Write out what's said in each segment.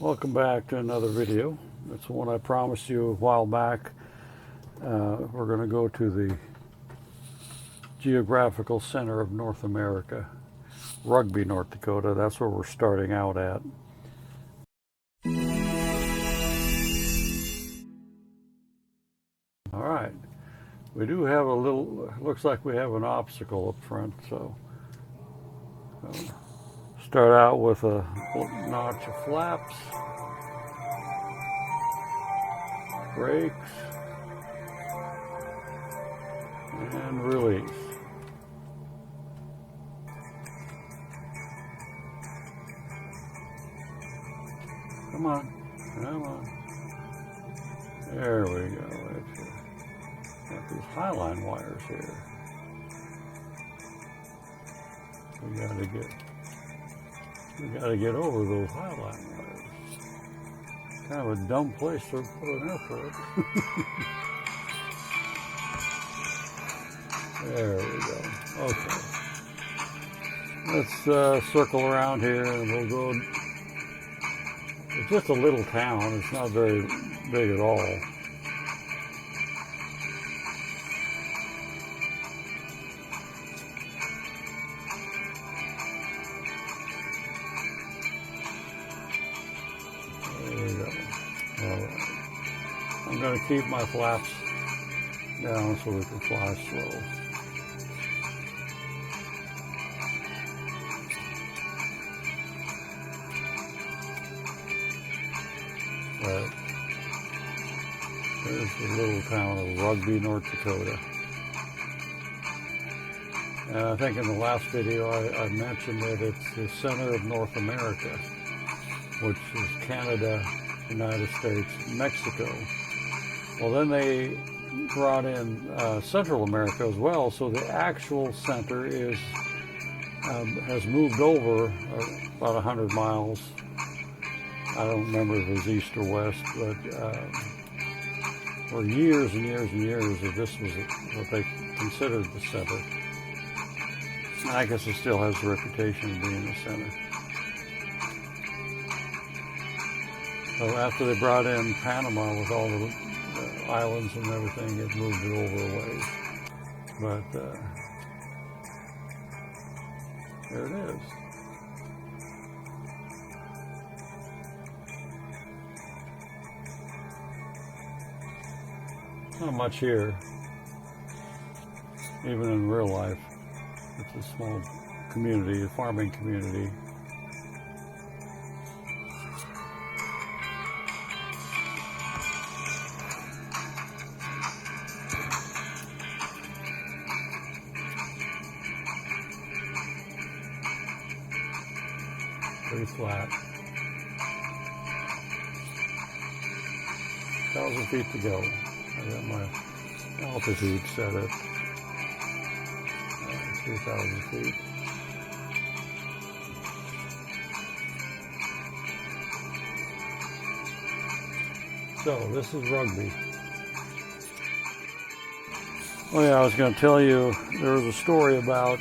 Welcome back to another video. It's the one I promised you a while back. We're going to go to the Geographical Center of North America, Rugby, North Dakota. That's where we're starting out at. All right. We do have a little, looks like we have an obstacle up front, so start out with a notch of flaps, brakes, and release. Come on, come on. There we go. Got these highline wires here. We gotta get over those highline wires. Kind of a dumb place to put an airport. There we go. Okay. Let's circle around here and we'll go. It's just a little town. It's not very big at all. There we go. All right. I'm going to keep my flaps down so we can fly slow. Right. There's the little town of Rugby, North Dakota. And I think in the last video I mentioned that it's the center of North America, which is Canada, United States, Mexico. Well, then they brought in Central America as well, so the actual center is has moved over about 100 miles. I don't remember if it was east or west, but for years and years and years, this was what they considered the center. I guess it still has the reputation of being the center. So after they brought in Panama with all the islands and everything, it moved it over a ways. But there it is. Not much here, even in real life. It's a small community, a farming community. Pretty flat. 1,000 feet to go. I got my altitude set at 3,000 feet. So this is Rugby. Oh yeah, I was going to tell you, there was a story about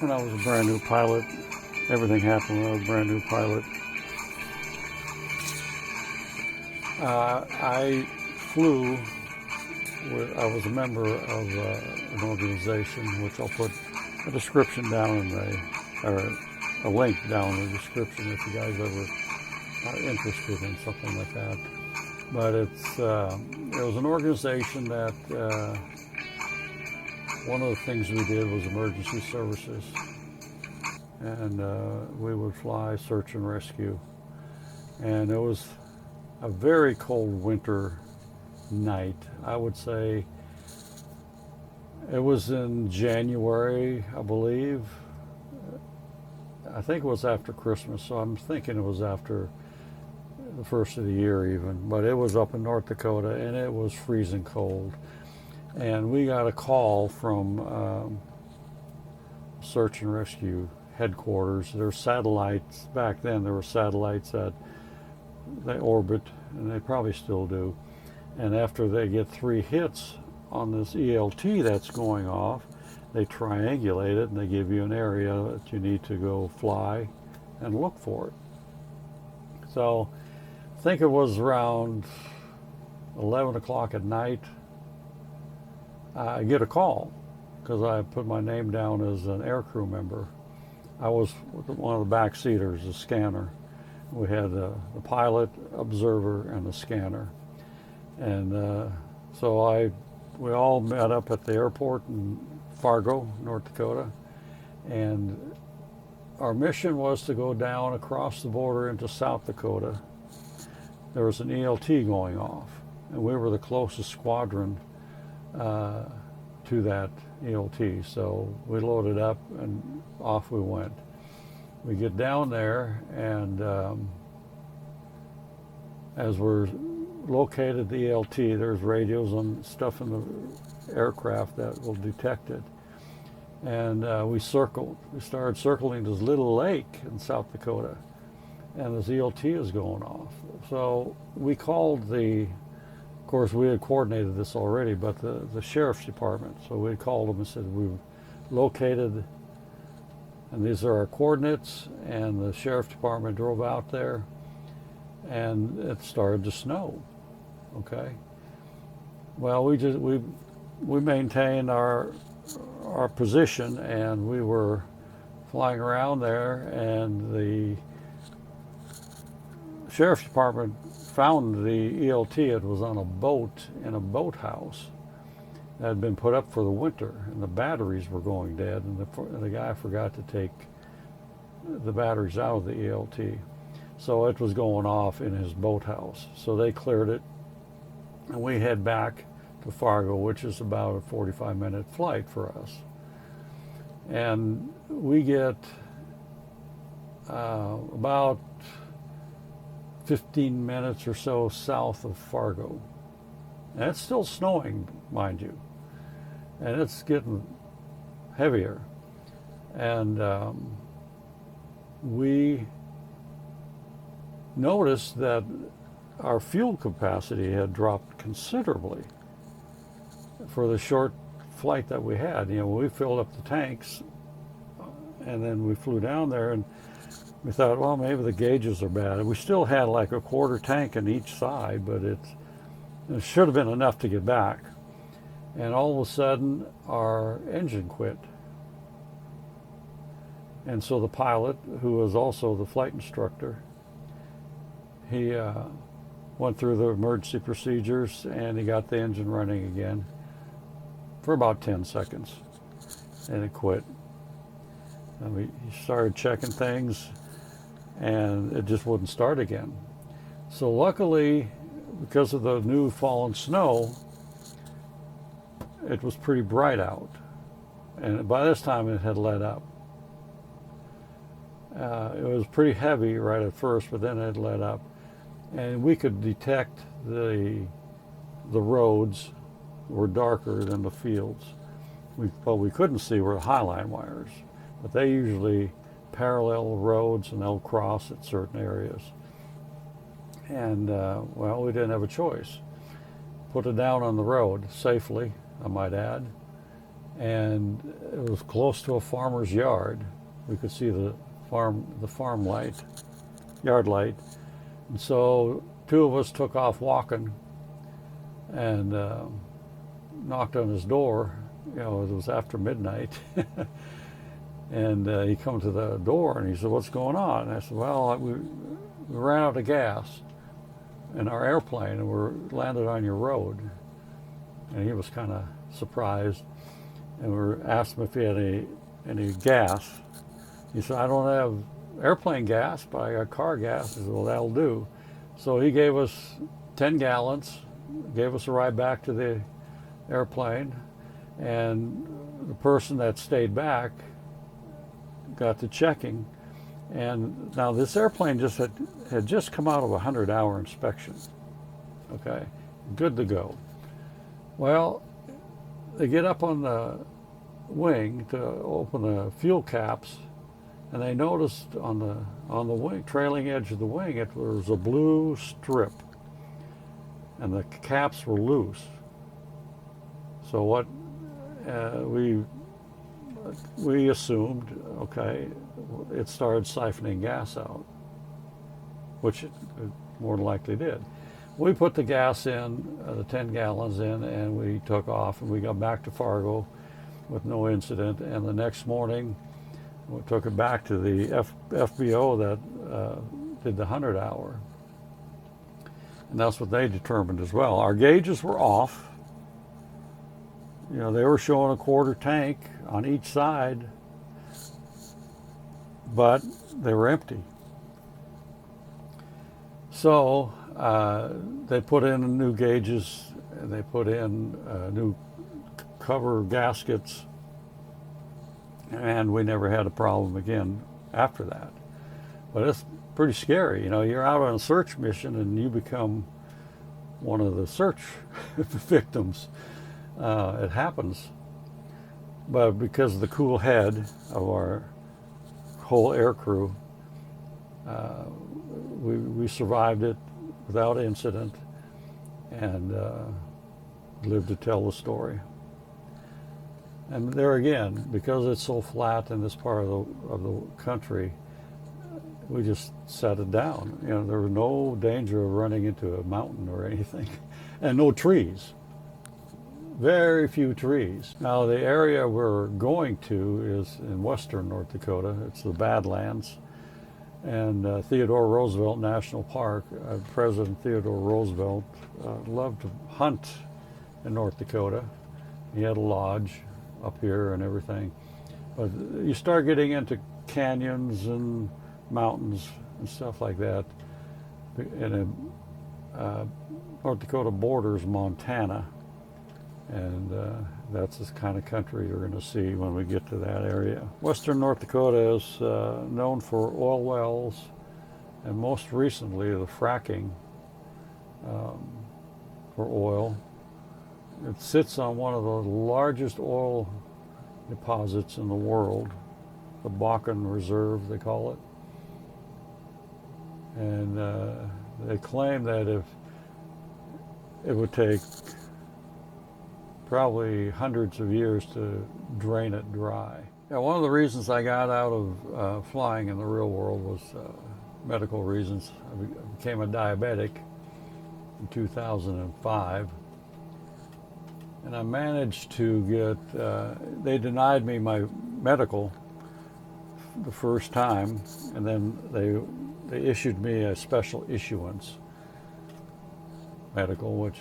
when I was a brand new pilot. Everything happened when I was a brand new pilot. I flew. I was a member of an organization, which I'll put a description down in or a link down in the description if you guys ever are interested in something like that. But it was an organization that one of the things we did was emergency services, and we would fly search and rescue. And it was a very cold winter night. I would say it was in January, I believe. I think it was after Christmas, so I'm thinking it was after the first of the year even, but it was up in North Dakota and it was freezing cold. And we got a call from search and rescue headquarters. There's satellites, back then there were satellites that they orbit, and they probably still do. And after they get 3 hits on this ELT that's going off, they triangulate it and they give you an area that you need to go fly and look for it. So think it was around 11 o'clock at night, I get a call because I put my name down as an aircrew member. I was one of the back seaters, the scanner. We had the pilot, observer, and the scanner. And so we all met up at the airport in Fargo, North Dakota. And our mission was to go down across the border into South Dakota. There was an ELT going off, and we were the closest squadron to that ELT. So we loaded up and off we went. We get down there, and as we're located at the ELT, there's radios and stuff in the aircraft that will detect it. And we started circling this little lake in South Dakota, and this ELT is going off. So we called of course we had coordinated this already, but the sheriff's department. So we called them and said, we've located, and these are our coordinates, and the sheriff's department drove out there, and it started to snow. Okay. Well, we maintained our position, and we were flying around there, and the sheriff's department found the ELT. It was on a boat in a boathouse that had been put up for the winter, and the batteries were going dead, and the guy forgot to take the batteries out of the ELT. So it was going off in his boathouse. So they cleared it, and we head back to Fargo, which is about a 45-minute flight for us. And we get about 15 minutes or so south of Fargo. And it's still snowing, mind you. And it's getting heavier. And we noticed that our fuel capacity had dropped considerably for the short flight that we had. You know, we filled up the tanks, and then we flew down there, and we thought, well, maybe the gauges are bad. We still had like a quarter tank in each side, but it should have been enough to get back. And all of a sudden, our engine quit. And so the pilot, who was also the flight instructor, he went through the emergency procedures, and he got the engine running again for about 10 seconds, and it quit. And he started checking things, and it just wouldn't start again. So luckily, because of the new fallen snow, it was pretty bright out, and by this time it had let up. It was pretty heavy right at first, but then it let up, and we could detect the roads were darker than the fields. What we couldn't see were the highline wires, but they usually parallel the roads, and they'll cross at certain areas. And well, we didn't have a choice. Put it down on the road safely, I might add, and it was close to a farmer's yard. We could see the farm light, yard light, and so two of us took off walking and knocked on his door. You know, it was after midnight. And he come to the door, and he said, "What's going on?" And I said, "Well, we ran out of gas in our airplane, and we're landed on your road." And he was kind of surprised, and we asked him if he had any gas. He said, "I don't have airplane gas, but I got car gas." I said, "Well, that'll do." So he gave us 10 gallons, gave us a ride back to the airplane, and the person that stayed back got to checking. And now this airplane had just come out of a 100-hour inspection. Okay, good to go. Well, they get up on the wing to open the fuel caps, and they noticed on the wing, trailing edge of the wing, it was a blue strip, and the caps were loose. So what we assumed, okay, it started siphoning gas out, which more than likely did. We put the gas in, the 10 gallons in, and we took off, and we got back to Fargo with no incident. And the next morning, we took it back to the FBO that did the 100-hour. And that's what they determined as well. Our gauges were off. You know, they were showing a quarter tank on each side, but they were empty. So they put in new gauges, and they put in new cover gaskets, and we never had a problem again after that. But it's pretty scary. You know, you're out on a search mission and you become one of the search victims. It happens. But because of the cool head of our whole air crew, we survived it without incident and lived to tell the story. And there again, because it's so flat in this part of the country, we just set it down. You know, there was no danger of running into a mountain or anything, and no trees. Very few trees. Now, the area we're going to is in western North Dakota. It's the Badlands. And Theodore Roosevelt National Park, President Theodore Roosevelt loved to hunt in North Dakota. He had a lodge up here and everything. But you start getting into canyons and mountains and stuff like that. And North Dakota borders Montana. And that's the kind of country you're going to see when we get to that area. Western North Dakota is known for oil wells, and most recently the fracking for oil. It sits on one of the largest oil deposits in the world, the Bakken Reserve, they call it. And they claim that if it would take probably hundreds of years to drain it dry. Yeah, one of the reasons I got out of flying in the real world was medical reasons. I became a diabetic in 2005, and I managed to get, they denied me my medical the first time, and then they issued me a special issuance medical, which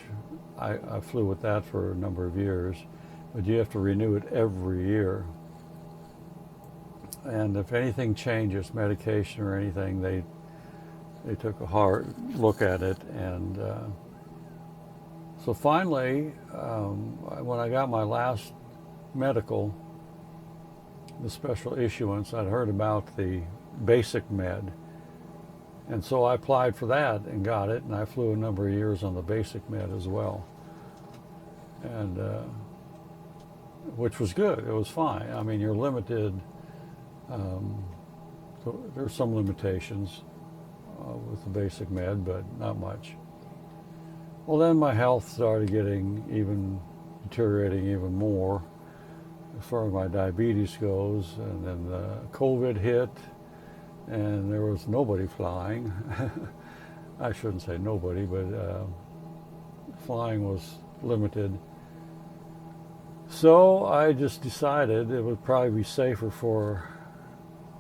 I flew with that for a number of years, but you have to renew it every year. And if anything changes, medication or anything, they took a hard look at it. And so finally, when I got my last medical, the special issuance, I'd heard about the basic med. And so I applied for that and got it, and I flew a number of years on the basic med as well, and which was good. It was fine. I mean, you're limited. So there's some limitations with the basic med, but not much. Well, then my health started deteriorating even more as far as my diabetes goes, and then COVID hit. And there was nobody flying. I shouldn't say nobody, but flying was limited. So I just decided it would probably be safer for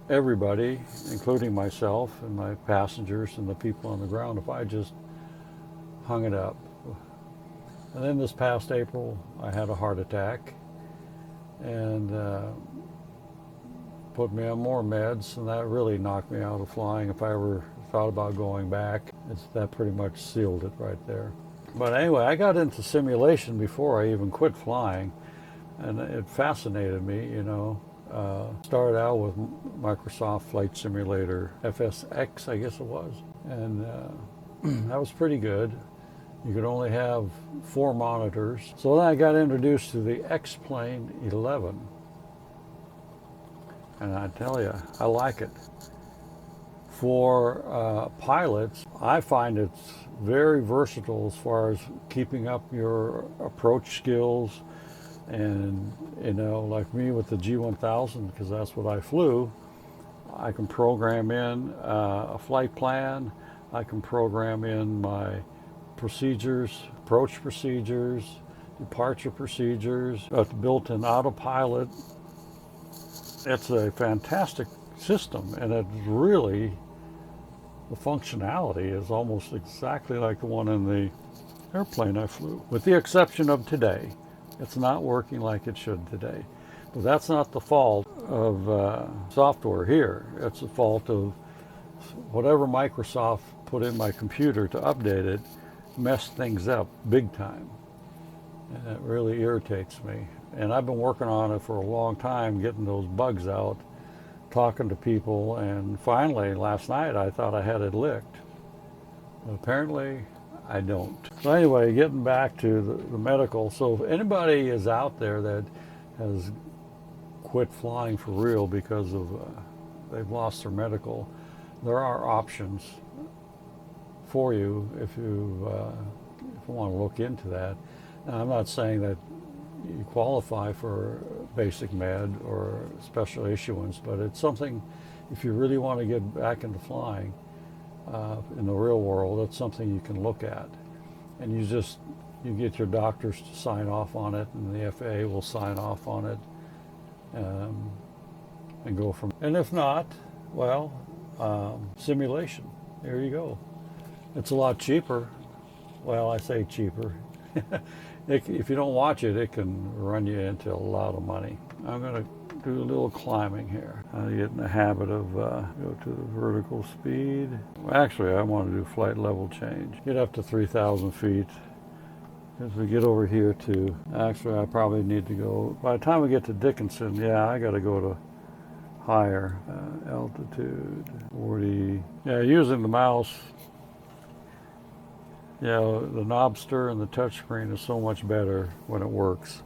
everybody, including myself and my passengers and the people on the ground, if I just hung it up. And then this past April, I had a heart attack, and put me on more meds, and that really knocked me out of flying. If I ever thought about going back, that pretty much sealed it right there. But anyway, I got into simulation before I even quit flying, and it fascinated me, you know. Started out with Microsoft Flight Simulator, FSX, I guess it was, and that was pretty good. You could only have 4 monitors. So then I got introduced to the X-Plane 11. And I tell you, I like it. For pilots, I find it's very versatile as far as keeping up your approach skills. And, you know, like me with the G1000, because that's what I flew, I can program in a flight plan. I can program in my procedures, approach procedures, departure procedures, built-in autopilot. It's a fantastic system, and it's really, the functionality is almost exactly like the one in the airplane I flew, with the exception of today. It's not working like it should today. But that's not the fault of software here. It's the fault of whatever Microsoft put in my computer to update it, messed things up big time. And it really irritates me. And I've been working on it for a long time, getting those bugs out, talking to people, and finally last night I thought I had it licked. But apparently I don't. So anyway, getting back to the medical. So if anybody is out there that has quit flying for real because of they've lost their medical, there are options for you if you want to look into that. Now, I'm not saying that you qualify for basic med or special issuance, but it's something, if you really want to get back into flying in the real world, it's something you can look at. And you get your doctors to sign off on it, and the FAA will sign off on it, and go from. And if not, well, simulation. There you go. It's a lot cheaper. Well, I say cheaper. If you don't watch it, it can run you into a lot of money. I'm going to do a little climbing here. I get in the habit of go to the vertical speed. Well, actually, I want to do flight level change. Get up to 3,000 feet. As we get over here to, actually, I probably need to go, by the time we get to Dickinson, yeah, I got to go to higher altitude, 40. Yeah, using the mouse, yeah, the knobster and the touchscreen is so much better when it works.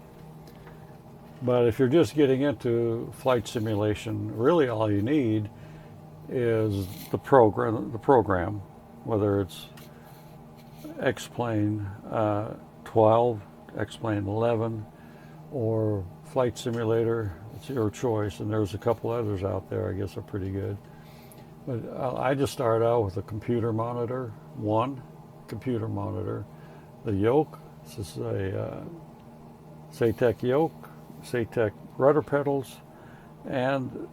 But if you're just getting into flight simulation, really all you need is the program, whether it's X-Plane 12, X-Plane 11, or Flight Simulator. It's your choice, and there's a couple others out there I guess are pretty good. But I just started out with a computer monitor, one computer monitor. The yoke, this is a SATEC yoke, SATEC rudder pedals, and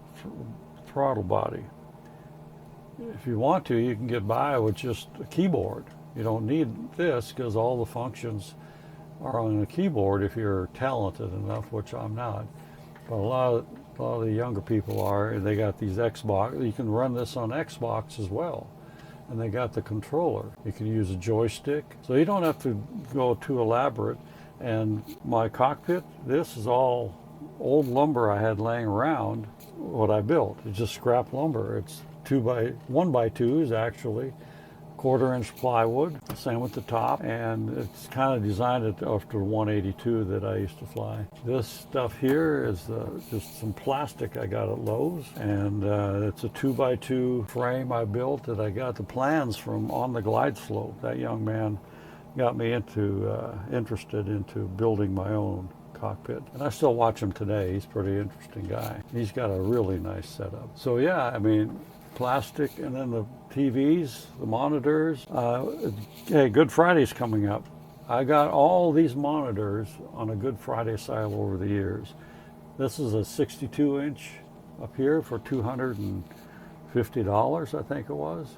throttle body. If you want to, you can get by with just a keyboard. You don't need this because all the functions are on a keyboard if you're talented enough, which I'm not. But a lot of the younger people are, and they got these Xbox. You can run this on Xbox as well. And they got the controller. You can use a joystick. So you don't have to go too elaborate. And my cockpit, this is all old lumber I had laying around, what I built. It's just scrap lumber. It's 1x2s actually, 1/4-inch plywood, same with the top, and it's kind of designed after 182 that I used to fly. This stuff here is just some plastic I got at Lowe's, and it's a 2x2 frame I built that I got the plans from on the glide slope. That young man got me interested into building my own cockpit, and I still watch him today. He's a pretty interesting guy. He's got a really nice setup. So yeah, I mean, plastic, and then the TVs, the monitors. Hey, Good Friday's coming up. I got all these monitors on a Good Friday sale over the years. This is a 62-inch up here for $250, I think it was.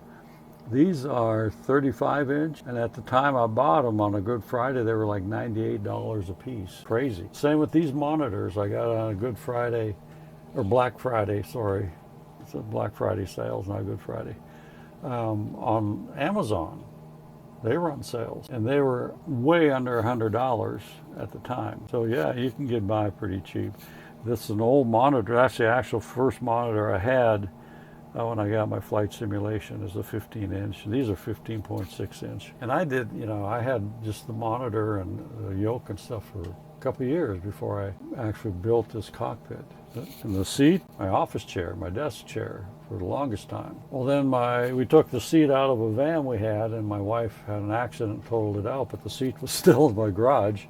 These are 35-inch, and at the time I bought them on a Good Friday, they were like $98 a piece. Crazy. Same with these monitors I got on a Good Friday, or Black Friday, sorry. It's a Black Friday sales, not Good Friday. On Amazon, they run sales, and they were way under $100 at the time. So yeah, you can get by pretty cheap. This is an old monitor. That's the actual first monitor I had when I got my flight simulation, is a 15-inch. These are 15.6-inch. And I did, I had just the monitor and the yoke and stuff for a couple of years before I actually built this cockpit. And the seat, my office chair, my desk chair for the longest time. Well, then we took the seat out of a van we had, and my wife had an accident and totaled it out, but the seat was still in my garage,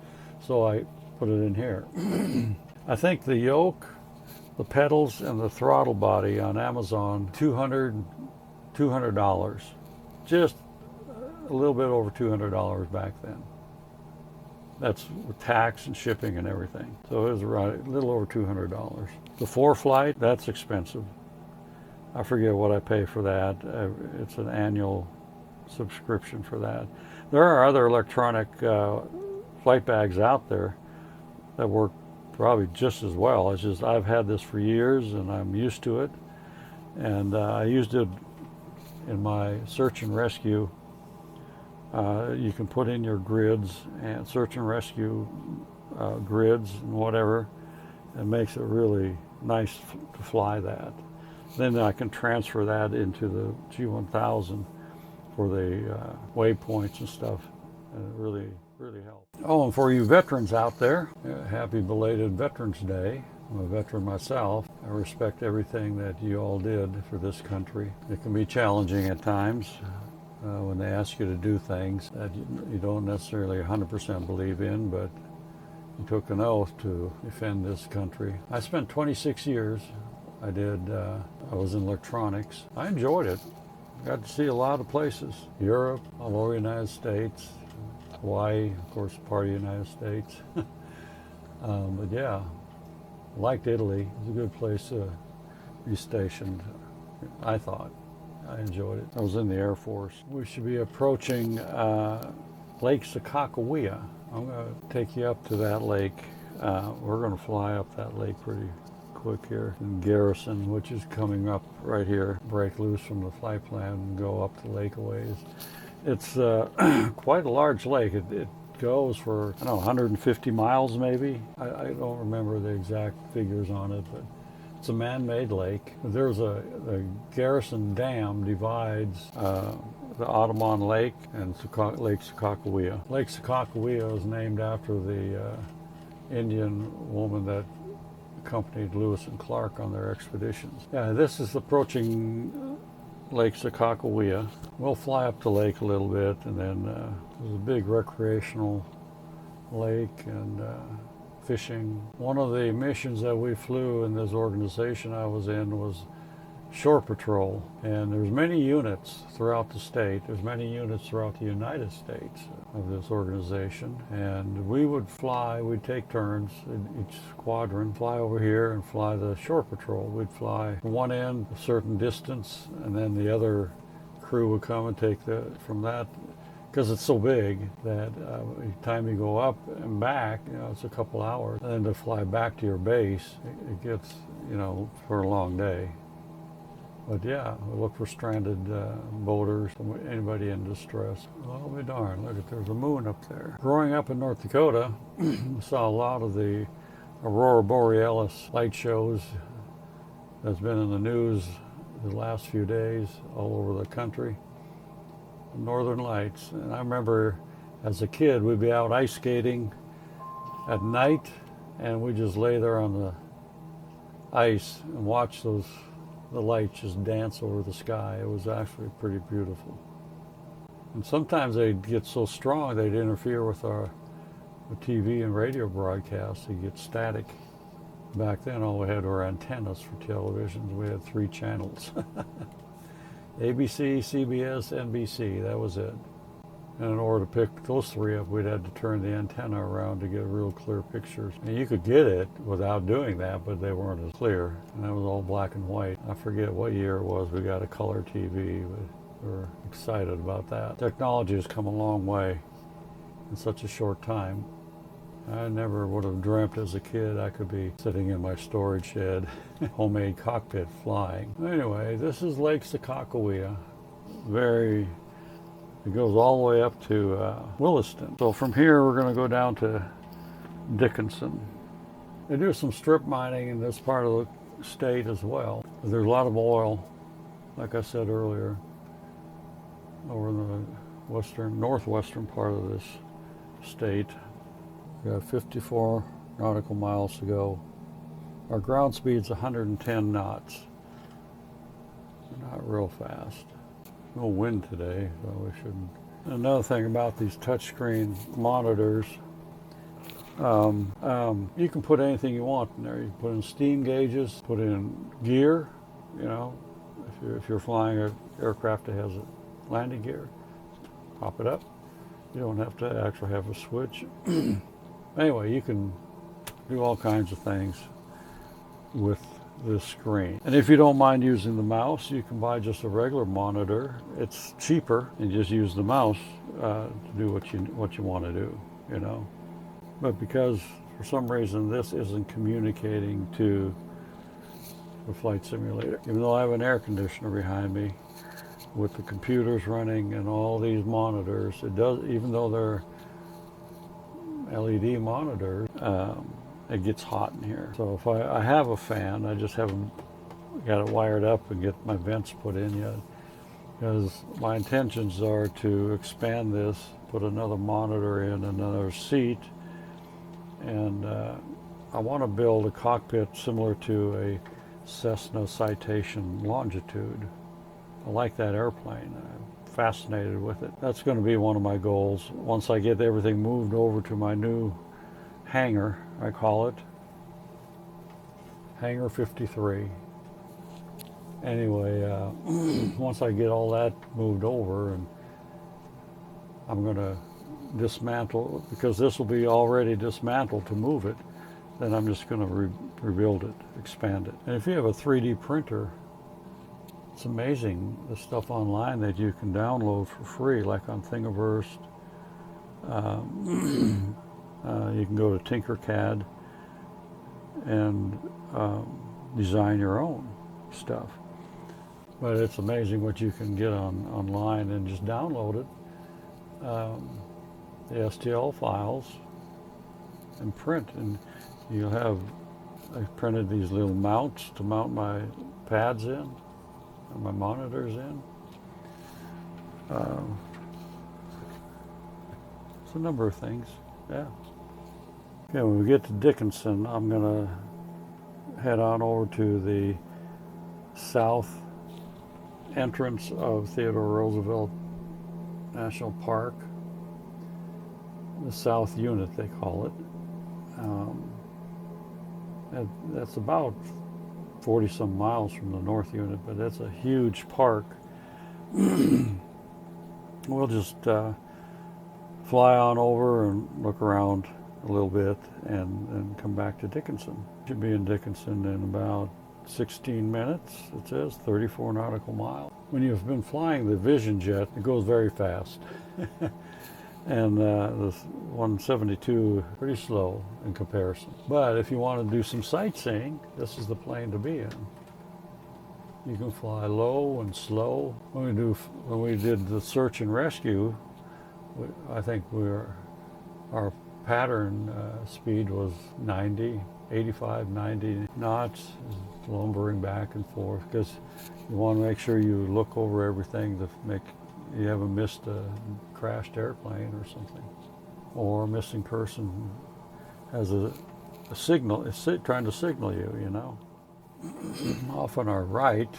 so I put it in here. I think the yoke, the pedals, and the throttle body on Amazon, $200. Just a little bit over $200 back then. That's with tax and shipping and everything. So it was around a little over $200. The 4-flight, that's expensive. I forget what I pay for that. It's an annual subscription for that. There are other electronic flight bags out there that work probably just as well. It's just I've had this for years and I'm used to it. And I used it in my search and rescue. You can put in your grids and search and rescue grids and whatever. It makes it really nice to fly that. Then I can transfer that into the G1000 for the waypoints and stuff. And it really helps. Oh, and for you veterans out there, happy belated Veterans Day. I'm a veteran myself. I respect everything that you all did for this country. It can be challenging at times when they ask you to do things that you don't necessarily 100% believe in, but you took an oath to defend this country. I spent 26 years. I was in electronics. I enjoyed it. Got to see a lot of places. Europe, all over the United States, Hawaii, of course, part of the United States. But yeah, I liked Italy. It was a good place to be stationed, I thought. I enjoyed it. I was in the Air Force. We should be approaching Lake Sakakawea. I'm going to take you up to that lake. We're going to fly up that lake pretty quick here. In Garrison, which is coming up right here. Break loose from the flight plan and go up the lake a ways. It's quite a large lake. It goes for, I don't know, 150 miles maybe. I don't remember the exact figures on it, but it's a man-made lake. There's the Garrison Dam divides the Ottoman Lake and Lake Sakakawea. Lake Sakakawea is named after the Indian woman that accompanied Lewis and Clark on their expeditions. Yeah, this is approaching Lake Sakakawea. We'll fly up the lake a little bit, and then there's a big recreational lake and fishing. One of the missions that we flew in this organization I was in was shore patrol, and there's many units throughout the state. There's many units throughout the United States of this organization, and we would fly, we'd take turns in each squadron, fly over here and fly the shore patrol. We'd fly from one end a certain distance, and then the other crew would come and take from that, because it's so big that each time you go up and back, it's a couple hours, and then to fly back to your base, it gets, for a long day. But yeah, we look for stranded boaters, anybody in distress. Well, I'll be darned, look, there's a moon up there. Growing up in North Dakota, we saw a lot of the Aurora Borealis light shows that's been in the news the last few days all over the country. Northern Lights. And I remember as a kid, we'd be out ice skating at night, and we'd just lay there on the ice and watch the lights just dance over the sky. It was actually pretty beautiful. And sometimes they'd get so strong they'd interfere with our TV and radio broadcasts. They'd get static. Back then all we had were antennas for televisions. We had 3 channels. ABC, CBS, NBC, that was it. And in order to pick those 3 up, we'd had to turn the antenna around to get real clear pictures. And you could get it without doing that, but they weren't as clear. And that was all black and white. I forget what year it was we got a color TV, but we were excited about that. Technology has come a long way in such a short time. I never would have dreamt as a kid I could be sitting in my storage shed, homemade cockpit flying. Anyway, this is Lake Sakakawea. It goes all the way up to Williston. So from here we're going to go down to Dickinson. They do some strip mining in this part of the state as well. There's a lot of oil, like I said earlier, over in the northwestern part of this state. We got 54 nautical miles to go. Our ground speed's 110 knots. Not real fast. No wind today, so we shouldn't. Another thing about these touchscreen monitors, you can put anything you want in there. You can put in steam gauges, put in gear, if you're flying an aircraft that has a landing gear. pop it up. You don't have to actually have a switch. Anyway, you can do all kinds of things with this screen. And if you don't mind using the mouse, you can buy just a regular monitor. It's cheaper, and just use the mouse to do what you want to do, you know. But because for some reason this isn't communicating to the flight simulator, even though I have an air conditioner behind me with the computers running and all these monitors, it does, even though they're LED monitors, it gets hot in here. So if I have a fan, I just haven't got it wired up and get my vents put in yet, because my intentions are to expand this, put another monitor in, another seat, and I want to build a cockpit similar to a Cessna Citation Longitude. I like that airplane. I'm fascinated with it. That's going to be one of my goals once I get everything moved over to my new hangar, I call it Hangar 53. Anyway, once I get all that moved over, and I'm going to dismantle, because this will be already dismantled to move it, then I'm just going to rebuild it, expand it. And if you have a 3D printer, it's amazing the stuff online that you can download for free, like on Thingiverse. You can go to Tinkercad and design your own stuff. But it's amazing what you can get online and just download it, the STL files, and print. And you'll have, I printed these little mounts to mount my pads in, and my monitors in. It's a number of things, yeah. Okay, when we get to Dickinson, I'm going to head on over to the south entrance of Theodore Roosevelt National Park, the South Unit they call it. That's about 40 some miles from the North Unit, but that's a huge park. We'll just fly on over and look around a little bit and come back to Dickinson. Should be in Dickinson in about 16 minutes, it says, 34 nautical miles. When you've been flying the Vision jet, it goes very fast. And this 172 pretty slow in comparison. But if you want to do some sightseeing, this is the plane to be in. You can fly low and slow. When we did the search and rescue, I think our pattern speed was 90, 85, 90 knots, lumbering back and forth, because you want to make sure you look over everything to make you haven't missed a crashed airplane or something, or a missing person has a signal, it's trying to signal you, you know. Off on our right,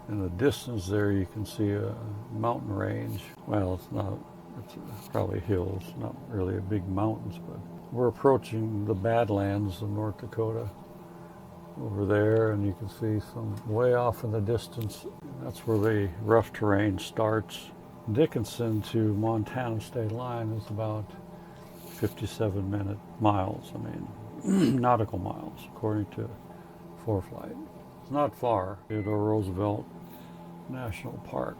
in the distance there, you can see a mountain range. Well, it's not, it's probably hills, not really a big mountains, but we're approaching the Badlands of North Dakota over there, and you can see some way off in the distance. That's where the rough terrain starts. Dickinson to Montana state line is about 57 miles, nautical miles, according to ForeFlight. It's not far. Theodore Roosevelt National Park.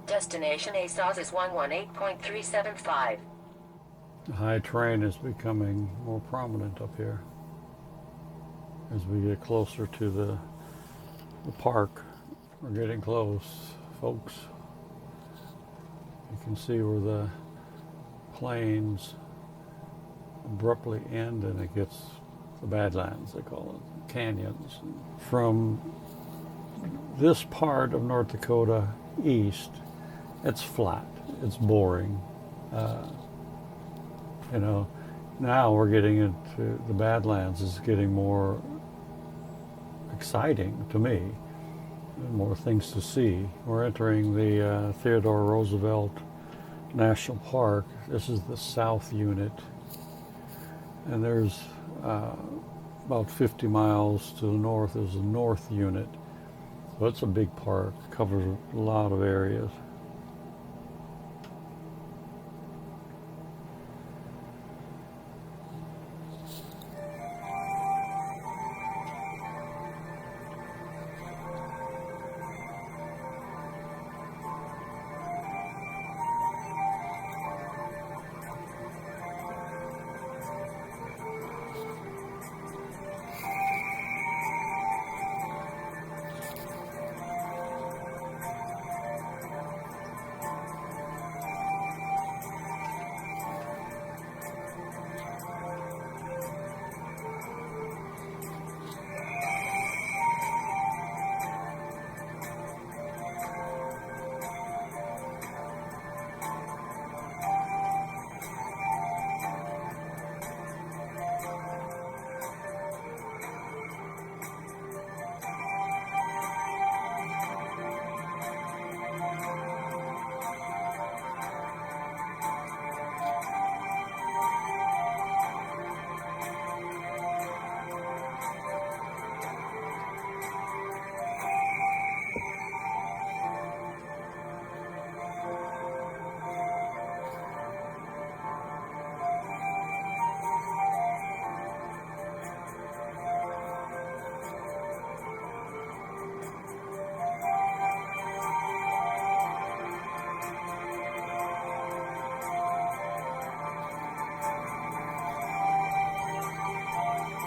Destination ASOS is 118.375. The high terrain is becoming more prominent up here as we get closer to the park. We're getting close, folks. You can see where the plains abruptly end, and it gets the Badlands, they call it, canyons. From this part of North Dakota east, it's flat, it's boring. Now we're getting into the Badlands is getting more exciting to me, more things to see. We're entering the Theodore Roosevelt National Park. This is the South Unit, and there's about 50 miles to the north is the North Unit. So it's a big park, covers a lot of areas.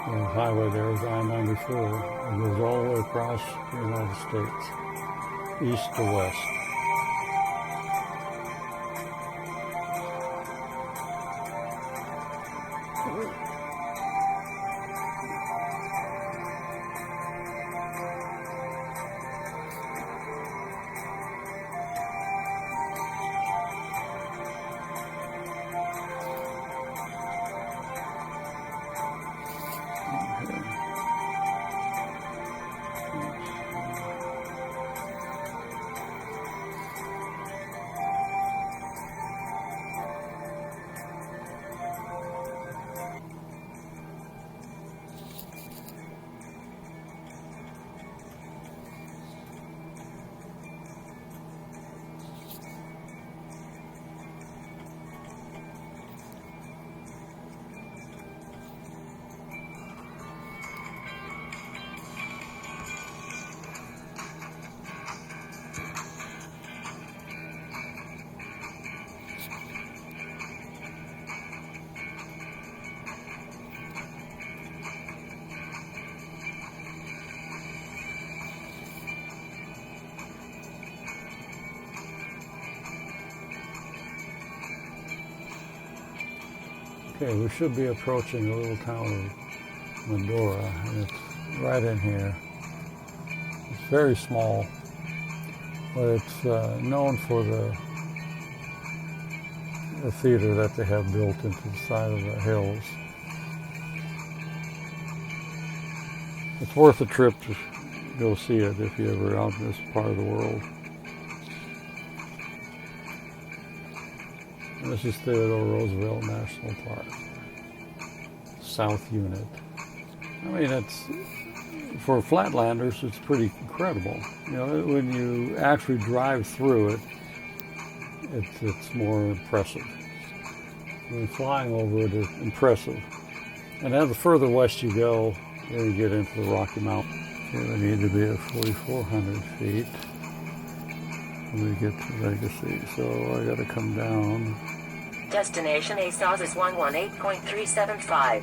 The highway there is I-94. It goes all the way across the United States, east to west. Okay, we should be approaching the little town of Medora, and it's right in here. It's very small, but it's known for the theater that they have built into the side of the hills. It's worth a trip to go see it if you're ever out in this part of the world. This is Theodore Roosevelt National Park, South Unit. I mean, it's, for flatlanders, it's pretty incredible. You know, when you actually drive through it, it's more impressive. When flying over it is impressive. And as the further west you go, then you get into the Rocky Mountains. Okay, we need to be at 4,400 feet when we get to Legacy. So I got to come down. Destination ASOS is 118.375.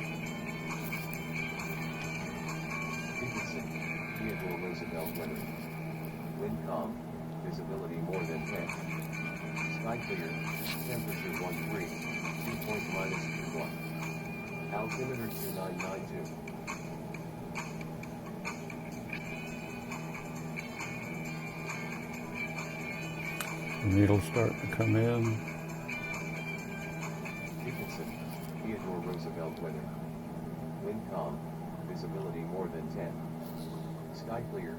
Theodore Roosevelt weather. Wind calm. Visibility more than 10. Sky clear. Temperature 13. Dew point -21. Altimeter 2992. The needles start to come in. Theodore Roosevelt weather. Wind calm. Visibility more than 10. Sky clear.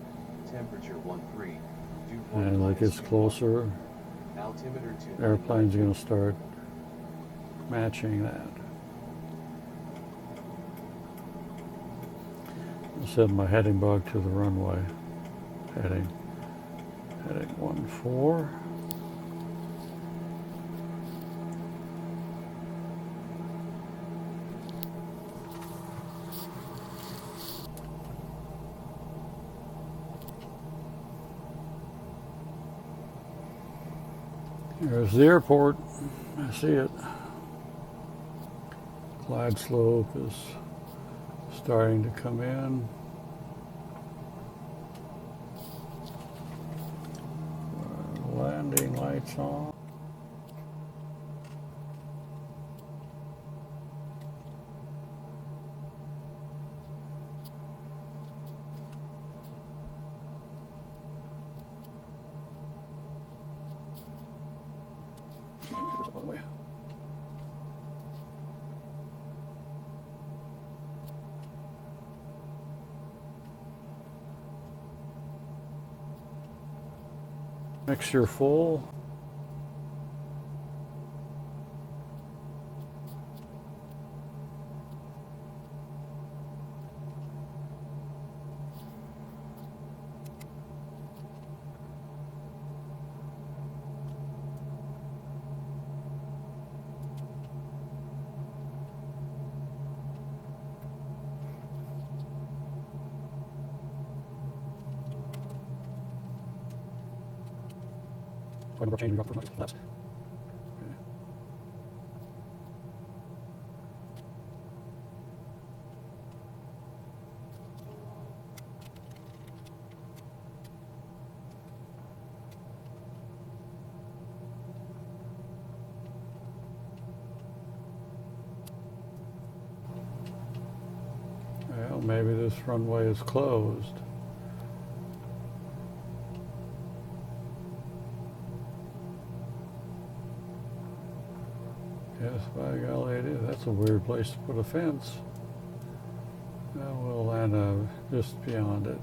Temperature 13. Dew point And as it gets closer, altimeter 2. airplane's going to start matching that. I'll set my heading bug to the runway. Heading 14. There's the airport. I see it. Clyde Slope is starting to come in. Landing lights on. Mixture full. Changing up for left. maybe this runway is closed. Yes, by golly, it is. That's a weird place to put a fence. We'll land just beyond it.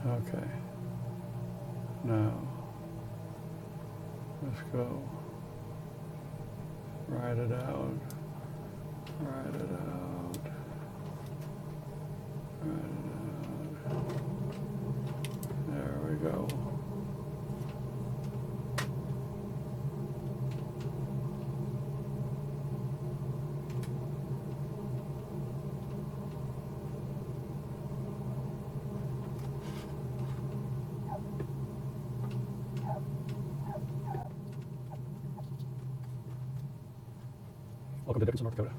Okay. Now, let's go. Ride it out. Ride it out. Ride it out. There we go. Welcome to Dickinson, North Dakota.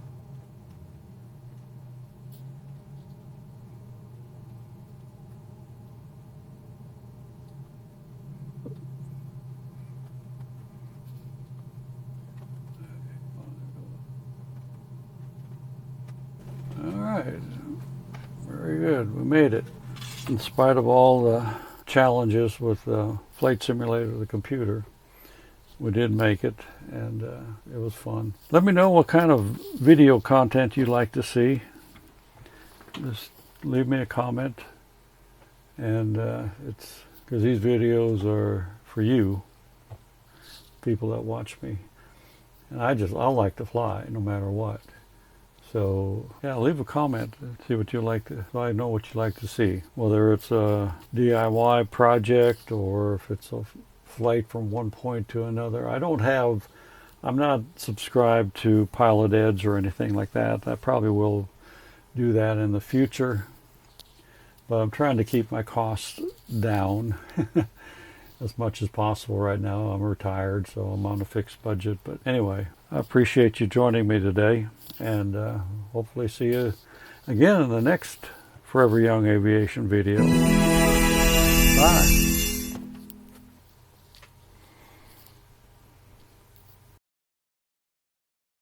All right, very good. We made it. In spite of all the challenges with the flight simulator, the computer, we did make it, and it was fun. Let me know what kind of video content you'd like to see. Just leave me a comment, and it's because these videos are for you, people that watch me, and I like to fly no matter what. So yeah, leave a comment and see what you like to. So I know what you like to see, whether it's a DIY project or if it's a flight from one point to another. I'm not subscribed to Pilot Edge or anything like that. I probably will do that in the future, but I'm trying to keep my costs down as much as possible right now. I'm retired, so I'm on a fixed budget. But anyway, I appreciate you joining me today, and hopefully see you again in the next Forever Young Aviation video. Bye.